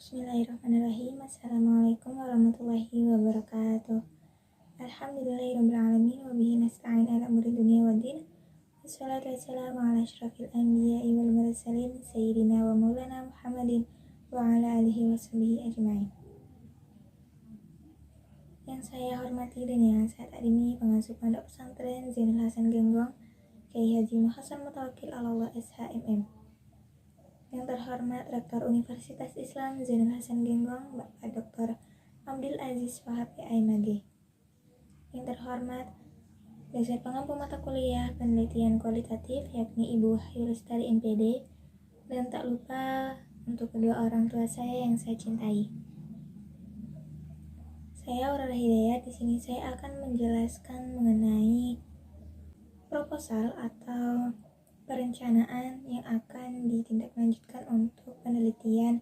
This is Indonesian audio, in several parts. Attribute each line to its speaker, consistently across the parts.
Speaker 1: Bismillahirrahmanirrahim. Assalamualaikum warahmatullahi wabarakatuh. Alhamdulillahirrahmanirrahim. Wabihi nasta'in ala umuri dunia wa din. Wassalatu wassalamu ala asyrafil anbiya'i wal mursalin Sayyidina wa maulana Muhammadin wa ala alihi wa sahbihi ajma'in. Yang saya hormati dan yang saya takdimi pengasuh pondok pesantren Zainul Hasan Genggong Kiai Haji Muhasan Mutawakkil Allah SHMM. Yang terhormat Rektor Universitas Islam Zainul Hasan Genggong Bapak Dr. Abdul Aziz Wahab PAMG. Yang terhormat dosen pengampu mata kuliah penelitian kualitatif yakni Ibu Wahyu Lestari MPD, dan tak lupa untuk kedua orang tua saya yang saya cintai. Saya Aurora Hidayat. Di sini saya akan menjelaskan mengenai proposal atau perencanaan yang akan ditindaklanjutkan untuk penelitian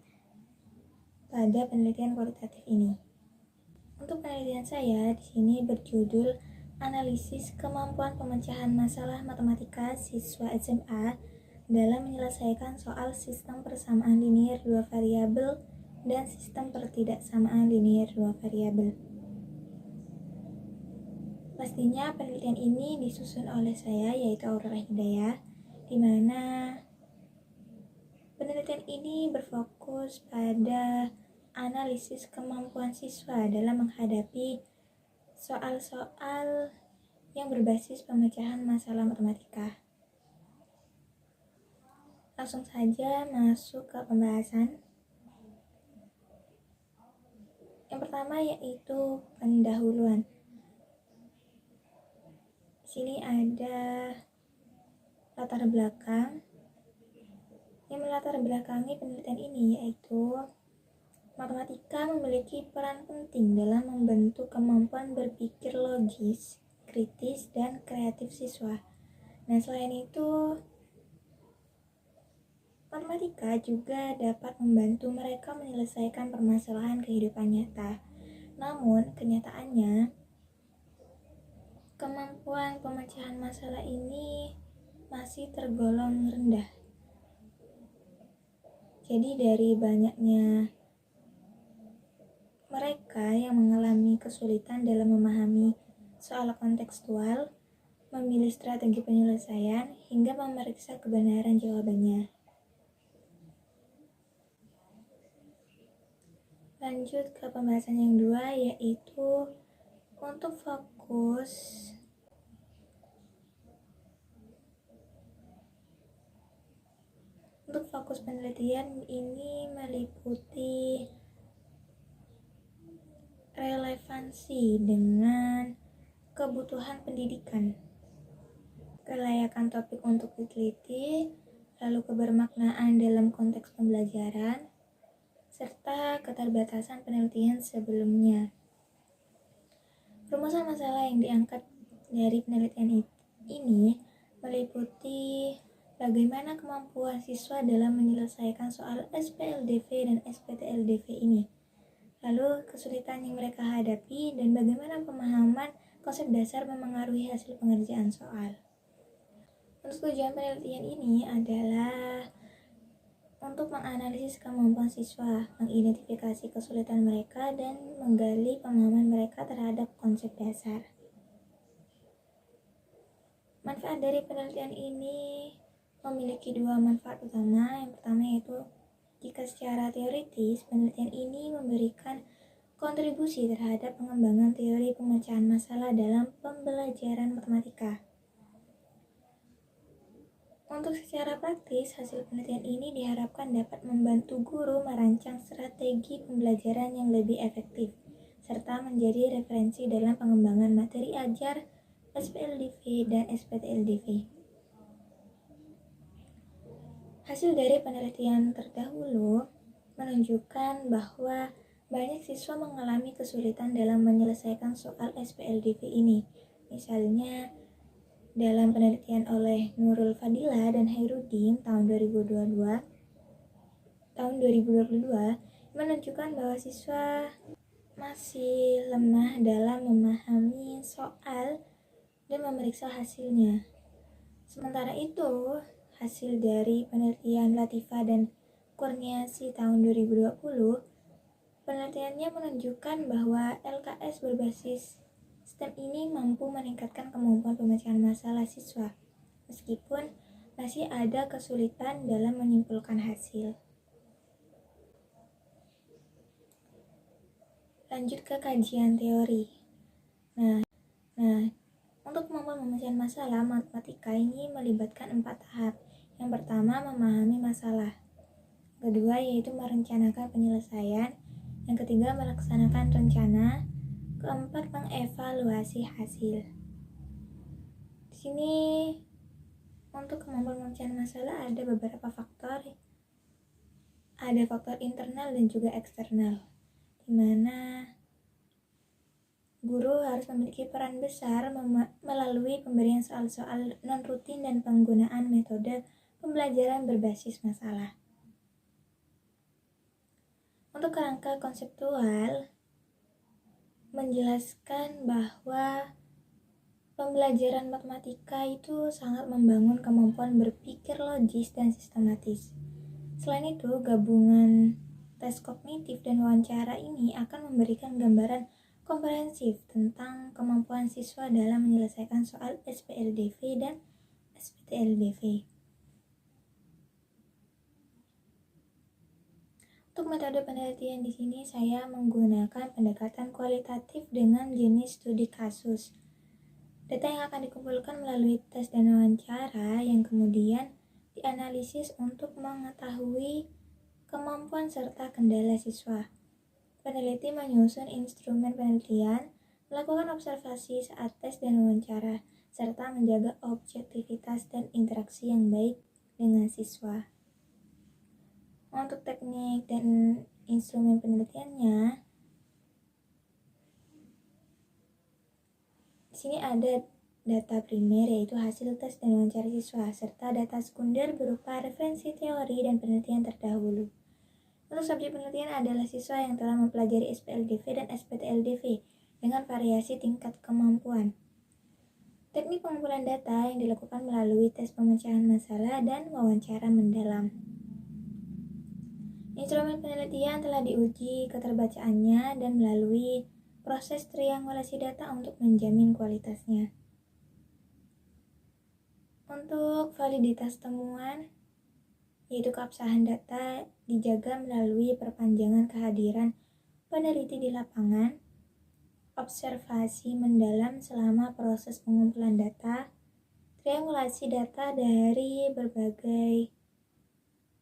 Speaker 1: pada penelitian kualitatif ini. Untuk penelitian saya di sini berjudul Analisis Kemampuan Pemecahan Masalah Matematika Siswa SMA dalam menyelesaikan soal sistem persamaan linier dua variabel dan sistem pertidaksamaan linier dua variabel. Pastinya penelitian ini disusun oleh saya, yaitu Aurora Hidayat, di mana penelitian ini berfokus pada analisis kemampuan siswa dalam menghadapi soal-soal yang berbasis pemecahan masalah matematika. Langsung saja masuk ke pembahasan. Yang pertama yaitu pendahuluan. Di sini ada latar belakang yang melatar belakangi penelitian ini, yaitu matematika memiliki peran penting dalam membentuk kemampuan berpikir logis, kritis, dan kreatif siswa. Nah, selain itu, matematika juga dapat membantu mereka menyelesaikan permasalahan kehidupan nyata. Namun, kenyataannya, kemampuan pemecahan masalah ini masih tergolong rendah. Jadi dari banyaknya mereka yang mengalami kesulitan dalam memahami soal kontekstual, memilih strategi penyelesaian, hingga memeriksa kebenaran jawabannya. Lanjut ke pembahasan yang kedua, yaitu untuk fokus penelitian ini meliputi relevansi dengan kebutuhan pendidikan, kelayakan topik untuk diteliti, lalu kebermaknaan dalam konteks pembelajaran, serta keterbatasan penelitian sebelumnya. Rumusan masalah yang diangkat dari penelitian ini meliputi bagaimana kemampuan siswa dalam menyelesaikan soal SPLDV dan SPTLDV ini, lalu kesulitan yang mereka hadapi, dan bagaimana pemahaman konsep dasar memengaruhi hasil pengerjaan soal. Untuk tujuan penelitian ini adalah untuk menganalisis kemampuan siswa, mengidentifikasi kesulitan mereka, dan menggali pemahaman mereka terhadap konsep dasar. Manfaat dari penelitian ini memiliki dua manfaat utama. Yang pertama yaitu, jika secara teoritis, penelitian ini memberikan kontribusi terhadap pengembangan teori pemecahan masalah dalam pembelajaran matematika. Untuk secara praktis, hasil penelitian ini diharapkan dapat membantu guru merancang strategi pembelajaran yang lebih efektif, serta menjadi referensi dalam pengembangan materi ajar SPLDV dan SPTLDV. Hasil dari penelitian terdahulu menunjukkan bahwa banyak siswa mengalami kesulitan dalam menyelesaikan soal SPLDV ini. Misalnya, dalam penelitian oleh Nurul Fadila dan Hairudin tahun 2022 menunjukkan bahwa siswa masih lemah dalam memahami soal dan memeriksa hasilnya. Sementara itu, hasil dari penelitian Latifa dan Kurniasi tahun 2020 Penelitiannya menunjukkan bahwa LKS berbasis STEM ini mampu meningkatkan kemampuan pemecahan masalah siswa, meskipun masih ada kesulitan dalam menyimpulkan hasil. Lanjut ke kajian teori. Nah, untuk kemampuan pemecahan masalah, matematika ini melibatkan 4 tahap. Yang pertama, memahami masalah. Kedua, yaitu merencanakan penyelesaian. Yang ketiga, melaksanakan rencana. Keempat, mengevaluasi hasil. Di sini untuk kemampuan pemecahan masalah ada beberapa faktor. Ada faktor internal dan juga eksternal, di mana guru harus memiliki peran besar melalui pemberian soal-soal non-rutin dan penggunaan metode pembelajaran berbasis masalah. Untuk kerangka konseptual, menjelaskan bahwa pembelajaran matematika itu sangat membangun kemampuan berpikir logis dan sistematis. Selain itu, gabungan tes kognitif dan wawancara ini akan memberikan gambaran komprehensif tentang kemampuan siswa dalam menyelesaikan soal SPLDV dan SPTLDV. Untuk metode penelitian di sini saya menggunakan pendekatan kualitatif dengan jenis studi kasus. Data yang akan dikumpulkan melalui tes dan wawancara yang kemudian dianalisis untuk mengetahui kemampuan serta kendala siswa. Peneliti menyusun instrumen penelitian, melakukan observasi saat tes dan wawancara, serta menjaga objektivitas dan interaksi yang baik dengan siswa. Untuk teknik dan instrumen penelitiannya, di sini ada data primer yaitu hasil tes dan wawancara siswa, serta data sekunder berupa referensi teori dan penelitian terdahulu. Untuk subjek penelitian adalah siswa yang telah mempelajari SPLDV dan SPTLDV dengan variasi tingkat kemampuan. Teknik pengumpulan data yang dilakukan melalui tes pemecahan masalah dan wawancara mendalam. Instrumen penelitian telah diuji keterbacaannya dan melalui proses triangulasi data untuk menjamin kualitasnya. Untuk validitas temuan, yaitu keabsahan data dijaga melalui perpanjangan kehadiran peneliti di lapangan, observasi mendalam selama proses pengumpulan data, triangulasi data dari berbagai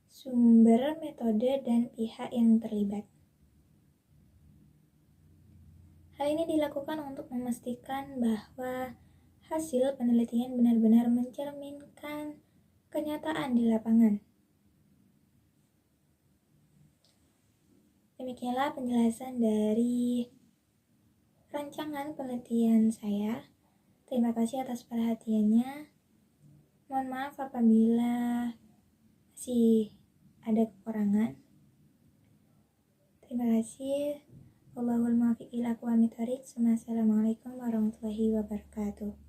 Speaker 1: sumber, metode, dan pihak yang terlibat. Hal ini dilakukan untuk memastikan bahwa hasil penelitian benar-benar mencerminkan kenyataan di lapangan. Demikianlah penjelasan dari rancangan penelitian saya. Terima kasih atas perhatiannya. Mohon maaf apabila masih ada kekurangan. Terima kasih. Wallahul muwaffiq ila aqwamit thoriq. Assalamualaikum warahmatullahi wabarakatuh.